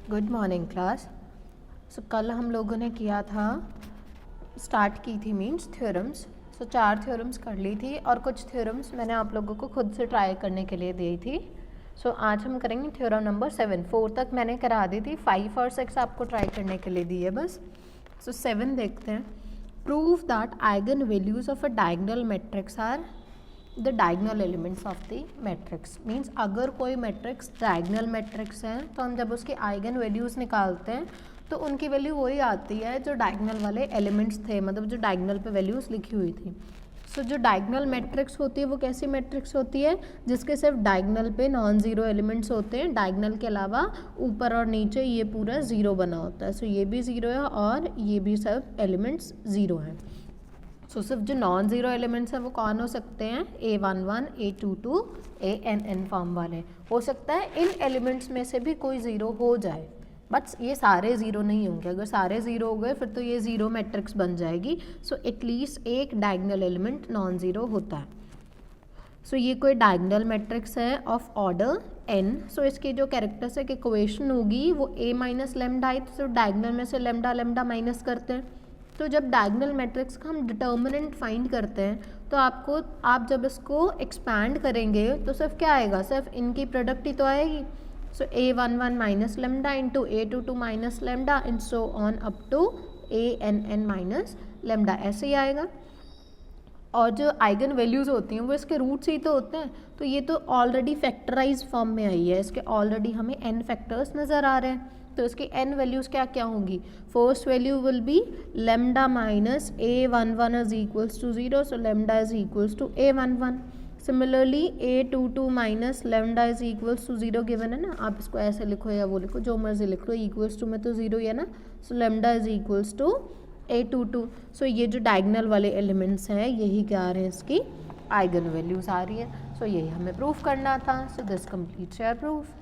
Good morning class. सो कल हम लोगों ने किया था, स्टार्ट की थी मीन्स थ्योरम्स। सो 4 थ्योरम्स कर ली थी और कुछ थ्योरम्स मैंने आप लोगों को खुद से ट्राई करने के लिए दी थी। सो आज हम करेंगे थ्योरम नंबर 7। 4 तक मैंने करा दी थी, 5 और 6 आपको ट्राई करने के लिए दी है बस। सो 7 देखते हैं। Prove that eigen values of a diagonal matrix are the diagonal elements of the matrix. Means अगर कोई मैट्रिक्स डायगोनल मैट्रिक्स है तो हम जब उसकी आइगन वैल्यूज़ निकालते हैं तो उनकी वैल्यू वही आती है जो डायगोनल वाले एलिमेंट्स थे, मतलब जो डायगोनल पे वैल्यूज़ लिखी हुई थी। सो जो डायगोनल मैट्रिक्स होती है वो कैसी मैट्रिक्स होती है, जिसके सिर्फ डायगोनल पे नॉन ज़ीरो एलिमेंट्स होते हैं, डायगोनल के अलावा ऊपर और नीचे ये पूरा ज़ीरो बना होता है। सो ये भी ज़ीरो है और ये भी सब एलिमेंट्स ज़ीरो हैं। सो सिर्फ जो नॉन ज़ीरो एलिमेंट्स हैं वो कौन हो सकते हैं, A11, A22, ANN फॉर्म वाले। हो सकता है इन एलिमेंट्स में से भी कोई ज़ीरो हो जाए, बट ये सारे ज़ीरो नहीं होंगे। अगर सारे ज़ीरो हो गए फिर तो ये ज़ीरो मैट्रिक्स बन जाएगी। सो एटलीस्ट एक डायगोनल एलिमेंट नॉन ज़ीरो होता है। सो ये कोई डायगोनल मैट्रिक्स है ऑफ ऑर्डर n। सो इसकी जो कैरेक्टरिस्टिक इक्वेशन होगी वो A माइनस लेमडा है, तो डायगोनल में से लेमडा लेमडा माइनस करते हैं। तो जब डायगोनल मैट्रिक्स का हम डिटर्मिनेंट फाइंड करते हैं तो आप जब इसको एक्सपैंड करेंगे तो सिर्फ क्या आएगा, सिर्फ इनकी प्रोडक्ट ही तो आएगी। So A11 minus lambda into A22 minus lambda and so on up to ANN minus lambda, ऐसे ही आएगा। और जो आइगन वैल्यूज़ होती हैं वो इसके रूट्स ही तो होते हैं, तो ये तो ऑलरेडी फैक्टराइज फॉर्म में आई है, इसके ऑलरेडी हमें n फैक्टर्स नज़र आ रहे हैं। तो इसकी n वैल्यूज़ क्या क्या होंगी, first value will be lambda minus A11 is equals to 0, so lambda is equals to A11। Similarly A22 minus lambda is equals to 0 given है ना, आप इसको ऐसे लिखो या वो लिखो, जो मर्जी लिख लो, इक्वल्स टू में तो 0 ही है ना। So lambda is equals to A22। सो ये जो डायगोनल वाले एलिमेंट्स हैं यही क्या आ रहे हैं, इसकी आइगन वैल्यूज़ आ रही है। सो यही हमें प्रूफ करना था। सो दिस कंप्लीट्स योर प्रूफ।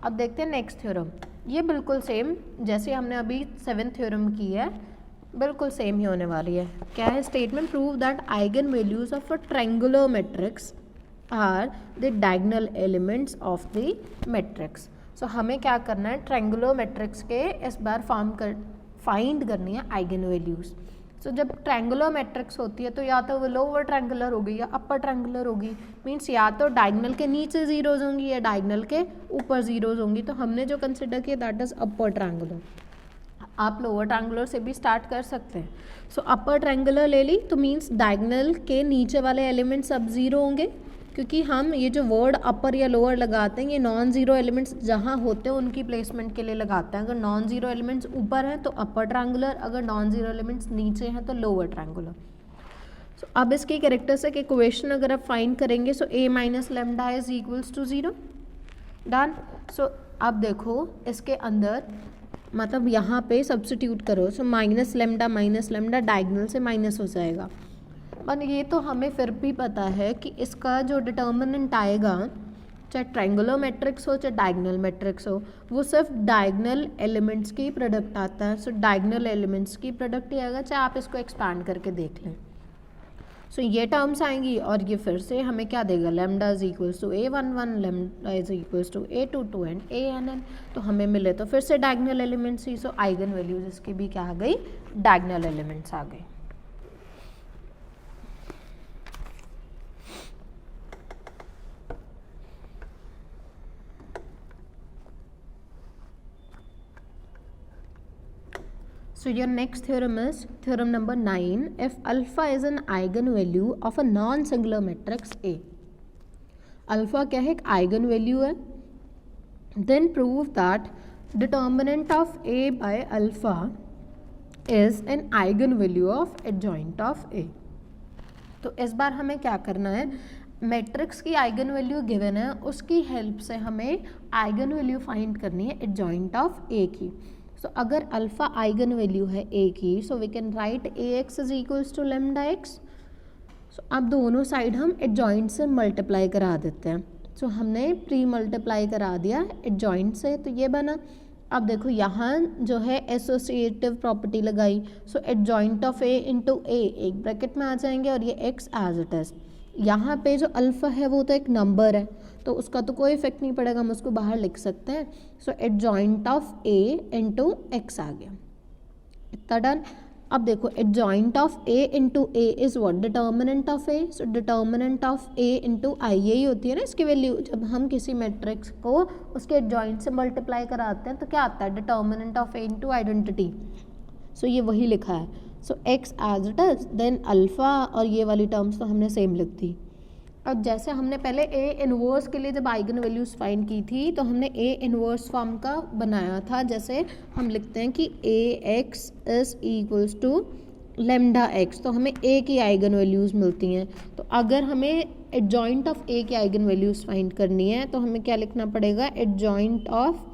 अब देखते हैं नेक्स्ट थ्योरम। ये बिल्कुल सेम जैसे हमने अभी 7th थ्योरम की है, बिल्कुल सेम ही होने वाली है। क्या है statement, prove that eigen values of a triangular matrix are the diagonal elements of the matrix. So हमें क्या करना है, ट्रायंगुलर मैट्रिक्स के इस बार फाइंड करनी है आइगन वैल्यूज़। सो जब ट्रायंगुलर मैट्रिक्स होती है तो या तो वो लोअर ट्रायंगुलर होगी या अपर ट्रायंगुलर होगी। मीन्स या तो डायगोनल के नीचे जीरोज होंगी या डायगोनल के ऊपर जीरोज होंगी। तो हमने जो कंसिडर किया दैट इज अपर ट्रायंगुलर। आप लोअर ट्रायंगुलर से भी स्टार्ट कर सकते हैं। सो अपर ट्रायंगुलर ले ली तो मीन्स डायगोनल के नीचे वाले एलिमेंट सब जीरो होंगे, क्योंकि हम ये जो वर्ड अपर या लोअर लगाते हैं ये नॉन ज़ीरो एलिमेंट्स जहाँ होते हैं उनकी प्लेसमेंट के लिए लगाते हैं। अगर नॉन ज़ीरो एलिमेंट्स ऊपर हैं तो अपर ट्रायंगुलर, अगर नॉन ज़ीरो एलिमेंट्स नीचे हैं तो लोअर ट्रायंगुलर। सो अब इसकी कैरेक्टरिस्टिक इक्वेशन अगर आप फाइंड करेंगे, so A minus lambda is equals to 0, done. So अब देखो इसके अंदर मतलब यहाँ पे सब्स्टिट्यूट करो, सो माइनस लेमडा डायगोनल से माइनस हो जाएगा। पर ये तो हमें फिर भी पता है कि इसका जो डिटर्मिनेंट आएगा, चाहे ट्रायंगुलर मैट्रिक्स हो चाहे डायगोनल मैट्रिक्स हो, वो सिर्फ डायगोनल एलिमेंट्स की प्रोडक्ट आता है। सो डायगोनल एलिमेंट्स की प्रोडक्ट ही आएगा, चाहे आप इसको एक्सपैंड करके देख लें। सो ये टर्म्स आएंगी और ये फिर से हमें क्या देगा, lambda is equals to A11, lambda is equals to A22 and ANN। तो हमें मिले तो फिर से डायगोनल एलिमेंट्स ही। सो आइगन वैल्यूज इसकी भी क्या आ गई, डायगोनल एलिमेंट्स आ गई। So your next theorem is theorem number 9. If alpha is an eigenvalue of a non-singular matrix A, alpha क्या है, एक eigenvalue है, then prove that determinant of A by alpha is an eigenvalue of adjoint of A। तो इस बार हमें क्या करना है, मैट्रिक्स की आइगन वैल्यू गिवन है, उसकी हेल्प से हमें आइगन वैल्यू फाइंड करनी है एडजॉइंट ऑफ ए की। सो अगर अल्फा आइगन वैल्यू है ए की, so we can write AX is equals to lambda X. So अब दोनों साइड हम एडजॉइंट से मल्टीप्लाई करा देते हैं। सो हमने प्री मल्टीप्लाई करा दिया एडजॉइंट से, तो ये बना। अब देखो यहाँ जो है एसोसिएटिव प्रॉपर्टी लगाई, सो एडजॉइंट ऑफ ए इंटू ए एक ब्रैकेट में आ जाएंगे और ये एक्स एज इट इज़। यहाँ पे जो अल्फ़ा है वो तो एक नंबर है, तो उसका तो कोई इफेक्ट नहीं पड़ेगा, हम उसको बाहर लिख सकते हैं। So adjoint of A into X आ गया, इतना डन। अब देखो adjoint of A into A is what, determinant of A. So determinant of A into I, यही होती है ना इसकी वैल्यू। जब हम किसी मैट्रिक्स को उसके एडजॉइंट से मल्टीप्लाई कराते हैं तो क्या आता है, determinant of A into identity. So ये वही लिखा है। So X as it is, then alpha, और ये वाली टर्म्स तो हमने सेम लिख दी। अब जैसे हमने पहले ए इनवर्स के लिए जब आइगन वैल्यूज फाइंड की थी तो हमने ए इनवर्स फॉर्म का बनाया था। जैसे हम लिखते हैं कि A X is equals to lambda X, तो हमें ए की आइगन वैल्यूज़ मिलती हैं। तो अगर हमें एडजॉइंट ऑफ ए की आइगन वैल्यूज़ फाइंड करनी है तो हमें क्या लिखना पड़ेगा, adjoint of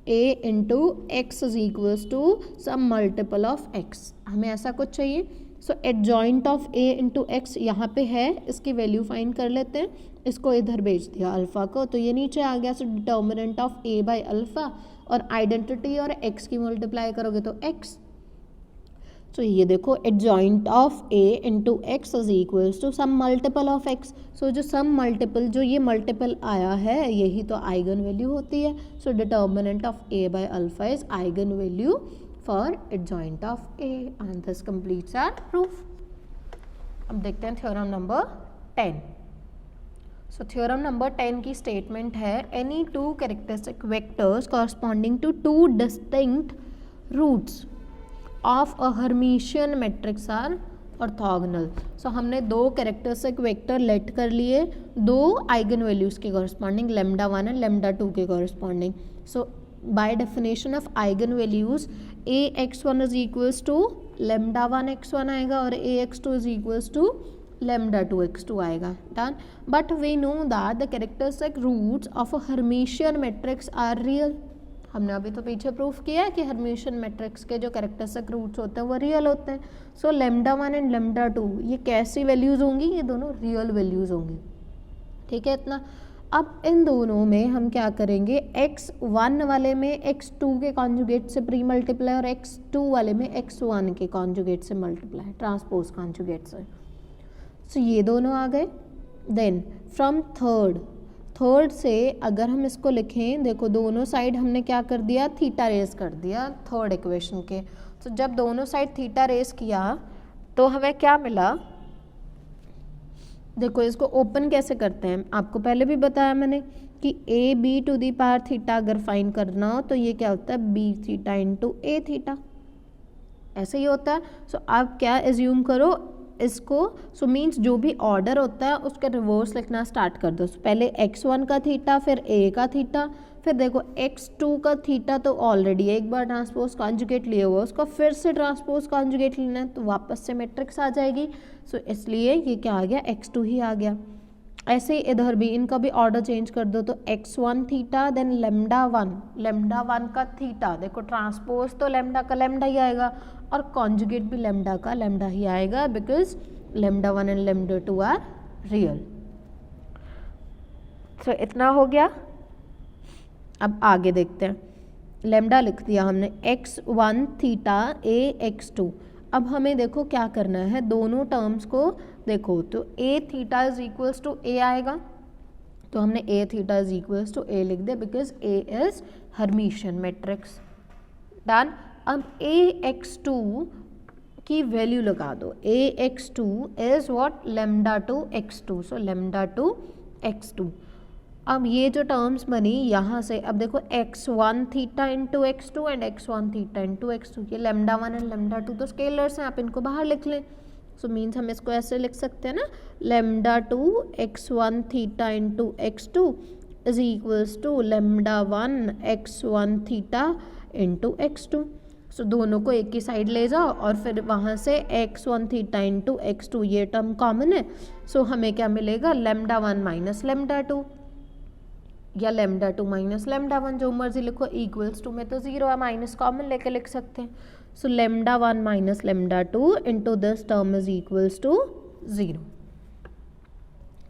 A into X is equals to some multiple of X, हमें ऐसा कुछ चाहिए। So adjoint of A into X यहाँ पे है, इसकी वैल्यू फाइंड कर लेते हैं। इसको इधर भेज दिया अल्फ़ा को, तो ये नीचे आ गया। So determinant of A by alpha, और आइडेंटिटी और एक्स की मल्टीप्लाई करोगे तो एक्स। सो ये देखो adjoint of A into X is equals to some multiple of X. So जो सम मल्टीपल, जो ये मल्टीपल आया है यही तो आइगन वैल्यू होती है। So determinant of A by alpha is eigen value for adjoint of A, and this completes our proof. अब देखते हैं theorem number 10। So theorem number 10 की स्टेटमेंट है, any two characteristic vectors corresponding to two distinct roots of a Hermitian matrix are orthogonal. So हमने दो characteristic vector let कर लिए, दो आइगन वैल्यूज़ के कॉरस्पॉन्डिंग, लेमडा 1 एंड लेमडा 2 के corresponding. So by definition of eigen values A X one is equals to lambda 1 x1 आएगा और A X two is equals to lambda 2 x2 आएगा, done. But we know that the characteristic roots of a Hermitian matrix are real. हमने अभी तो पीछे proof किया है कि हर्मिशियन मैट्रिक्स के जो कैरेक्टरिस्टिक रूट्स होते हैं वो रियल होते हैं। सो लेमडा 1 एंड लेमडा 2 ये कैसी वैल्यूज़ होंगी, ये दोनों रियल वैल्यूज़ होंगी, ठीक है इतना। अब इन दोनों में हम क्या करेंगे, x1 वाले में x2 के कॉन्जुगेट से प्री मल्टीप्लाई और x2 वाले में x1 के कॉन्जुगेट से मल्टीप्लाई, ट्रांसपोज कॉन्जुगेट से। सो ये दोनों आ गए। देन फ्रॉम थर्ड से अगर हम इसको लिखें, देखो दोनों साइड हमने क्या कर दिया, थीटा रेस कर दिया थर्ड इक्वेशन के। तो जब दोनों साइड थीटा रेस किया तो हमें क्या मिला, देखो इसको ओपन कैसे करते हैं, आपको पहले भी बताया मैंने कि A B to the power theta अगर फाइंड करना हो तो ये क्या होता है, B theta into A theta, ऐसे ही होता है। सो आप क्या एज्यूम करो इसको, सो मीन्स जो भी ऑर्डर होता है उसका रिवर्स लिखना स्टार्ट कर दो। पहले x1 का थीटा, फिर a का थीटा, फिर देखो x2 का थीटा तो ऑलरेडी एक बार ट्रांसपोज कॉन्जुगेट लिया हुआ, उसका फिर से ट्रांसपोज कॉन्जुगेट लेना है तो वापस से मैट्रिक्स आ जाएगी। सो इसलिए ये क्या आ गया, x2 ही आ गया। ऐसे ही इधर भी इनका भी ऑर्डर चेंज कर दो, तो x1 थीटा देन लेमडा 1 का थीटा, देखो ट्रांसपोज तो लेमडा का लेमडा ही आएगा और कॉन्जुगेट भी लेमडा का लेमडा ही आएगा, because lambda 1 and lambda 2 are real. So इतना हो गया। अब आगे देखते हैं, लेमडा लिख दिया हमने, x1 थीटा a x2। अब हमें देखो क्या करना है, दोनों टर्म्स को देखो, तो a theta is equals to a आएगा, तो हमने a theta is equals to a लिख दिया because a is Hermitian matrix, done. अब a x2 की वैल्यू लगा दो, a x2 is what, lambda 2 x2, so lambda 2 x2। अब ये जो टर्म्स बनी यहाँ से, अब देखो x1 theta into x2 and x1 theta into x2, ये लेमडा 1 एंड लेमडा 2 तो स्केलर्स हैं, आप इनको बाहर लिख लें। सो मीन्स हम इसको ऐसे लिख सकते हैं ना, lambda 2 x1 theta into x2 is equals to lambda 1 x1 theta into x2। So दोनों को एक ही साइड ले जाओ और फिर वहाँ से x1 थीटा इंटू x2 ये टर्म कॉमन है। सो हमें क्या मिलेगा, लेमडा 1 माइनस लेमडा 2 या लेमडा 2 माइनस लेमडा 1, जो मर्जी लिखो, इक्वल्स टू में तो जीरो है, माइनस कॉमन लेके लिख सकते हैं। So lambda 1 minus lambda 2 into this term is equals to 0,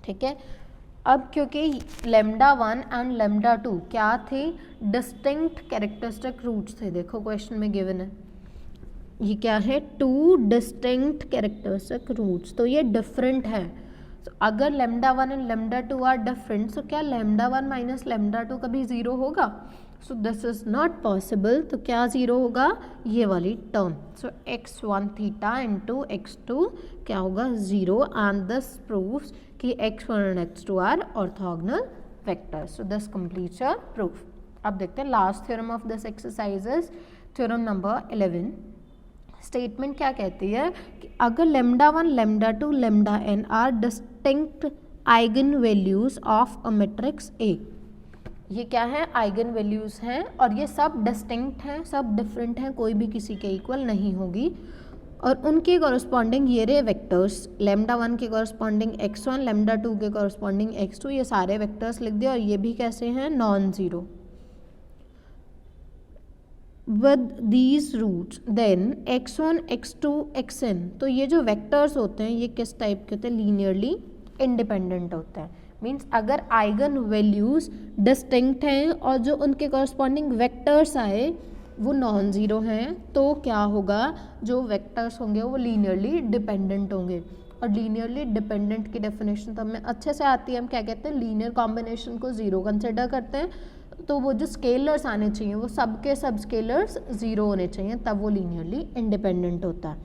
ठीक है। अब क्योंकि लेमडा 1 एंड लेमडा 2 क्या थे, डिस्टिंक्ट कैरेक्टरिस्टिक रूट्स थे, देखो क्वेश्चन में गिवन है, ये क्या है, टू डिस्टिंक्ट कैरेक्टरिस्टिक रूट्स, तो ये डिफरेंट है। अगर lambda 1 and lambda 2 are different, so क्या लेमडा 1 माइनस लेमडा 2 कभी ज़ीरो होगा? So this is not possible. तो क्या ज़ीरो होगा? ये वाली टर्म. सो x1 थीटा इंटू x2 क्या होगा? ज़ीरो. एंड दिस प्रूव्स कि x1 and x2 are orthogonal vectors. So this completes your proof. अब देखते हैं last theorem of this exercise is theorem number 11. Statement क्या कहती है कि अगर lambda 1, lambda 2, lambda n are distinct eigen values of a matrix A. ये क्या है? आइगन वैल्यूज हैं और ये सब डिस्टिंक्ट हैं, सब डिफरेंट हैं, कोई भी किसी के इक्वल नहीं होगी. और उनके कॉरस्पॉन्डिंग ये रहे वेक्टर्स, लेमडा 1 के कॉरस्पॉन्डिंग x1, लेमडा 2 के कॉरस्पॉन्डिंग x2, ये सारे वेक्टर्स लिख दिए और ये भी कैसे हैं? Non zero. with these roots then x1 x2 xn. तो ये जो वेक्टर्स होते हैं ये किस टाइप के होते हैं? लीनियरली इंडिपेंडेंट होते हैं. मीन्स अगर आइगन वैल्यूज डिस्टिंक्ट हैं और जो उनके कॉरस्पॉन्डिंग वेक्टर्स आए वो नॉन ज़ीरो हैं, तो क्या होगा? जो वेक्टर्स होंगे वो लीनियरली डिपेंडेंट होंगे. और लीनियरली डिपेंडेंट की डेफिनेशन तो हमें अच्छे से आती है. हम क्या कहते हैं? लीनियर कॉम्बिनेशन को ज़ीरो कंसिडर करते हैं. तो वो जो स्केलर्स आने चाहिए वो सबके सब स्केलर्स ज़ीरो होने चाहिए, तब वो लीनियरली इंडिपेंडेंट होता है.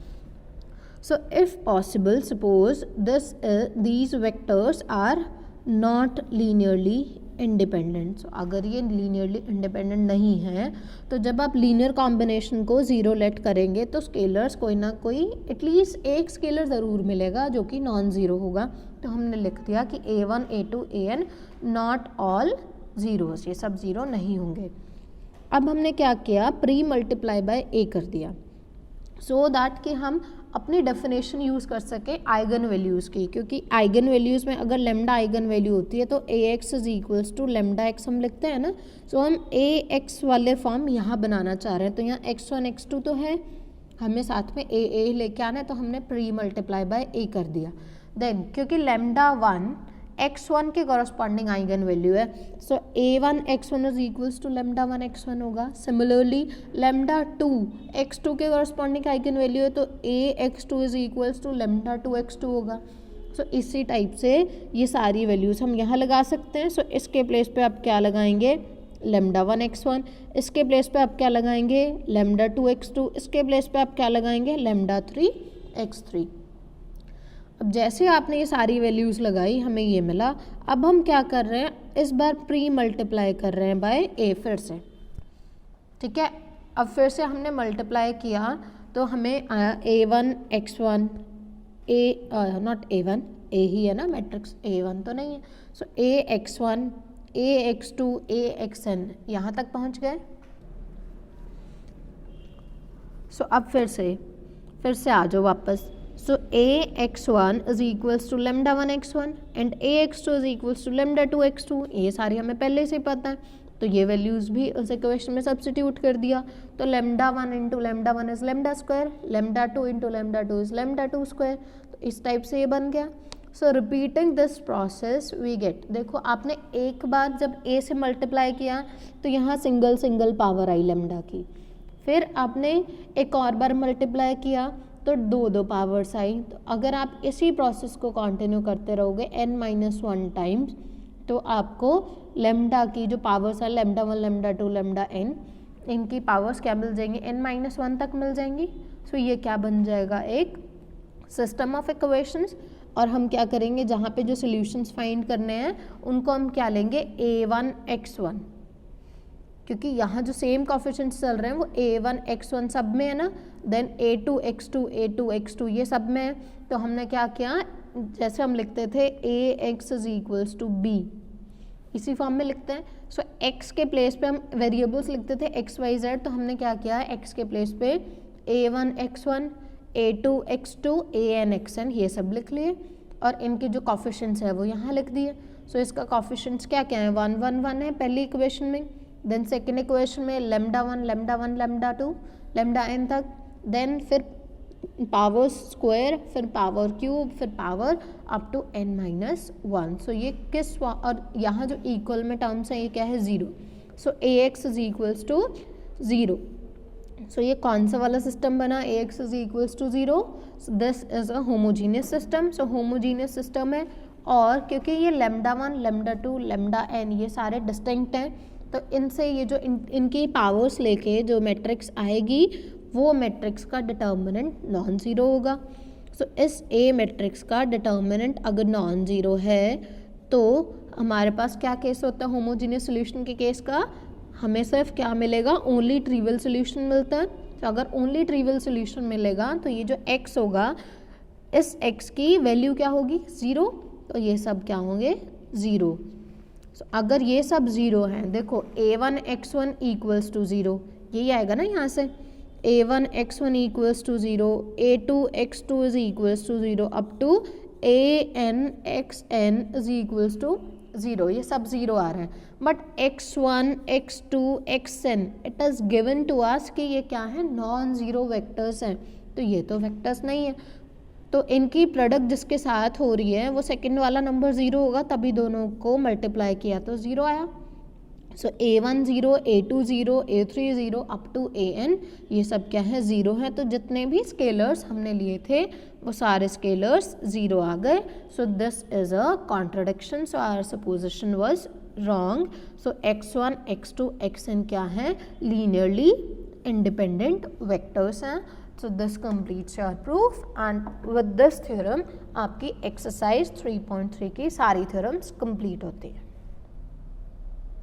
So if possible suppose these vectors are not linearly independent. So अगर ये लीनियरली इंडिपेंडेंट नहीं है तो जब आप लीनियर कॉम्बिनेशन को ज़ीरो लेट करेंगे तो स्केलर्स कोई ना कोई एटलीस्ट एक स्केलर ज़रूर मिलेगा जो कि नॉन ज़ीरो होगा. तो हमने लिख दिया कि a1 a2 an not all zeros, ये सब ज़ीरो नहीं होंगे. अब हमने क्या किया? प्री मल्टीप्लाई बाय ए कर दिया सो दैट कि हम अपनी डेफिनेशन यूज़ कर सके आइगन वैल्यूज़ की. क्योंकि आइगन वैल्यूज़ में अगर लेमडा आइगन वैल्यू होती है तो A X is equals to lambda X हम लिखते हैं ना. सो हम ए एक्स वाले फॉर्म यहाँ बनाना चाह रहे हैं. तो यहाँ x1 x2 तो है, हमें साथ में ए लेके आना है, तो हमने प्री मल्टीप्लाई बाय ए कर दिया. देन क्योंकि लेमडा 1 x1 के कॉरस्पॉन्डिंग आइगन वैल्यू है, so a1 x1 is equals to lambda 1 x1 होगा. सिमिलरली लेमडा 2 x2 के कॉरस्पॉन्डिंग आइगन वैल्यू है तो a x2 is equals to lambda 2 x2 होगा. सो इसी टाइप से ये सारी वैल्यूज़ हम यहाँ लगा सकते हैं. सो इसके प्लेस पे आप क्या लगाएंगे? Lambda 1 x1. इसके प्लेस पे आप क्या लगाएंगे? Lambda 2 x2. इसके प्लेस पे आप क्या लगाएंगे? Lambda 3 x3. अब जैसे आपने ये सारी वैल्यूज़ लगाई हमें ये मिला. अब हम क्या कर रहे हैं? इस बार प्री मल्टीप्लाई कर रहे हैं बाय ए फिर से. ठीक है, अब फिर से हमने मल्टीप्लाई किया तो हमें आया a1 x1 not a1 a ही है ना, मैट्रिक्स a1 तो नहीं है. सो a x1 a x2 a xn यहाँ तक पहुँच गए. सो अब फिर से आ जाओ वापस. So ax1 is equals to lambda 1 x1 and ax2 is equals to lambda 2 x2. ये सारी हमें पहले से पता है, तो ये वैल्यूज़ भी उस इक्वेशन में सब्स्टिट्यूट कर दिया. तो lambda 1 into lambda 1 is lambda square, lambda 2 into lambda 2 is lambda 2 square. तो इस टाइप से ये बन गया. So repeating this process we get. देखो आपने एक बार जब a से मल्टीप्लाई किया तो यहाँ सिंगल पावर आई लैम्डा की. फिर आपने एक और बार मल्टीप्लाई किया तो दो पावर्स आई. तो अगर आप इसी प्रोसेस को कंटिन्यू करते रहोगे n-1 टाइम्स तो आपको लेमडा की जो पावर्स है लेमडा 1 लेमडा 2 लेमडा n, इनकी पावर्स क्या मिल जाएंगी? n-1 तक मिल जाएंगी. सो ये क्या बन जाएगा? एक सिस्टम ऑफ इक्वेशंस. और हम क्या करेंगे? जहाँ पे जो सॉल्यूशंस फाइंड करने हैं उनको हम क्या लेंगे? a1 x1, क्योंकि यहाँ जो सेम कोफिशिएंट्स चल रहे हैं वो a1 x1 सब में है ना. देन a2 x2 ये सब में है. तो हमने क्या किया? जैसे हम लिखते थे ax is equals to b, इसी फॉर्म में लिखते हैं. सो x के प्लेस पे हम वेरिएबल्स लिखते थे x y z. तो हमने क्या किया? x के प्लेस पे a1 x1 a2 x2 an xn ये सब लिख लिए और इनके जो कोफिशिएंट्स है वो यहाँ लिख दिए. सो इसका कोफिशिएंट्स क्या क्या है? 1 1 1 है पहली इक्वेशन में. देन सेकेंड इक्वेशन में लेमडा 1 लेमडा 2 लेमडा n तक. देन फिर पावर स्क्वायर, फिर पावर क्यूब, फिर पावर अप टू n-1. सो ये किस और यहाँ जो इक्वल में टर्म्स हैं ये क्या है? Zero. So ax is equals to zero. So ये कौन सा वाला सिस्टम बना? ax is equals to zero. This is a homogeneous system. So homogeneous system है और क्योंकि ये लैम्डा 1, लैम्डा 2, लैम्डा n ये सारे डिस्टिंक्ट हैं, तो इनसे ये जो इनकी पावर्स लेके जो मैट्रिक्स आएगी वो मैट्रिक्स का डिटर्मिनेंट नॉन ज़ीरो होगा। सो इस ए मैट्रिक्स का डिटर्मिनेंट अगर नॉन ज़ीरो है तो हमारे पास क्या केस होता है होमोजीनियस सॉल्यूशन के केस का, हमें सिर्फ क्या मिलेगा, ओनली ट्रिवियल सॉल्यूशन मिलता है। तो अगर ओनली ट्रिवियल सॉल्यूशन मिलेगा तो ये जो x होगा, इस x की वैल्यू क्या होगी, ज़ीरो, तो ये सब क्या होंगे, ज़ीरो। So, अगर ये सब ज़ीरो हैं, देखो a1 x1 equals to zero, यही आएगा ना यहाँ से, a1 x1 equals to zero, a2 x2 is equals to zero up to an xn is equals to zero, ये सब ज़ीरो आ रहे हैं। But x1 x2 xn it is given to us कि ये क्या है, नॉन ज़ीरो वेक्टर्स हैं, तो ये तो वेक्टर्स नहीं है, तो इनकी प्रोडक्ट जिसके साथ हो रही है वो सेकंड वाला नंबर ज़ीरो होगा, तभी दोनों को मल्टीप्लाई किया तो ज़ीरो आया। So a1 zero, a2 zero, a3 zero up to an, ये सब क्या है, ज़ीरो है। तो जितने भी स्केलर्स हमने लिए थे वो सारे स्केलर्स ज़ीरो आ गए। So this is a contradiction, so our supposition was wrong. So x1 x2 xn क्या है, लीनियरली इंडिपेंडेंट वेक्टर्स हैं। So this completes your proof, and with this theorem आपकी exercise 3.3 की सारी theorems complete होती है।